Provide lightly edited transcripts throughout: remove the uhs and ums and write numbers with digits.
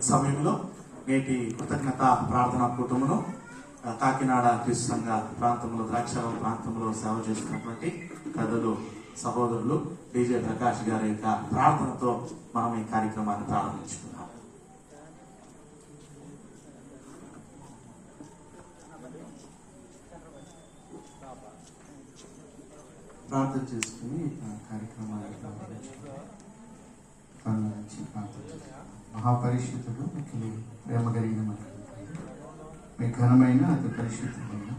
సమయంలో నేటి కృతజ్ఞత ప్రార్థనా కూటమును కాకినాడ క్రీస్తు సంఘ ప్రాంతంలో ద్రాక్షారం ప్రాంతంలో సేవ చేస్తున్నటువంటి పెద్దలు సహోదరులు డిజే ప్రకాష్ గారి యొక్క ప్రార్థనతో మనం ఈ కార్యక్రమాన్ని ప్రారంభించుకున్నాం. ప్రార్థన చేసుకుని కార్యక్రమాన్ని మహాపరిశుద్ధుడు ప్రేమ కలిగిన మీ ఘనమైన అతి పరిశుద్ధమైన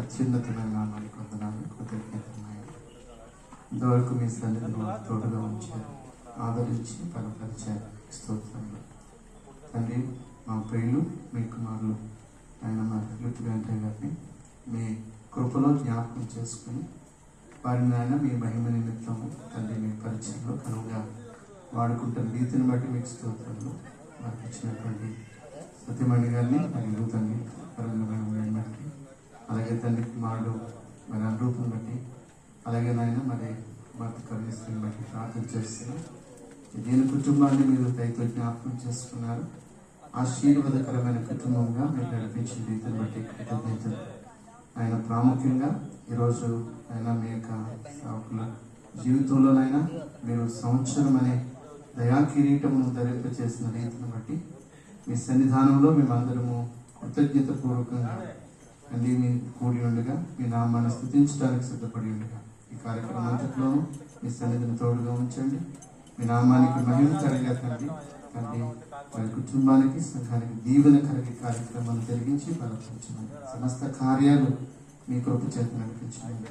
అత్యున్నతమైన నామానికి వందనాలు, కృతజ్ఞతమైన ఇంతవరకు మీ సన్నిధిలో తోడుగా ఉంచారు, ఆదరించి బలపరిచారు. స్తోత్రంలో తండ్రి, మా ప్రియులు మీ కుమారులు ఆయన మా ఫిలిప్ వెంకయ్య గారిని మీ కృపలో జ్ఞాపకం చేసుకుని వారిని ఆయన మీ మహిమ నిమిత్తము తండ్రి మీ పరిచయంలో కనుగా వాడుకుంటున్న రీతిని బట్టి మీకు స్తోత్రంలో వారికి ఇచ్చినటువంటి సత్యమణి గారిని మరియు తండ్రి పరమైన బట్టి, అలాగే తండ్రి కుమారుడు మరి అనురూపం బట్టి, అలాగే నాయన మరి భర్త కరుణిస్తుని బట్టి ప్రార్థన చేస్తున్నాం. దీని కుటుంబాన్ని మీరు దయతో జ్ఞాపకం చేసుకున్నారు. ఆశీర్వాదకరమైన కుటుంబంగా మీరు నడిపించిన రీతిని బట్టి కృతజ్ఞతలు. ఆయన ప్రాముఖ్యంగా ఈరోజు ఆయన మీ యొక్క సేవకుల జీవితంలోనైనా మీరు సంవత్సరం అనే దయా కిరీటమును ధరింపచేసిన రీతిని బట్టి మీ సన్నిధానంలో మేమందరము కృతజ్ఞత పూర్వకంగా అన్ని మీ కూడి ఉండగా మీ నామాన్ని స్తుతించడానికి సిద్ధపడి ఉండగా ఈ కార్యక్రమం అంతట్లోనూ మీ సన్నిధిని తోడుగా ఉంచండి. మీ నామానికి మహిమ కలిగే తండ్రి వారి కుటుంబానికి సంఘానికి దీవెన కలిగే కార్యక్రమాలు జరిగించి బలపరచండి. సమస్త కార్యాలు మీ కృప చేత నడిపించండి.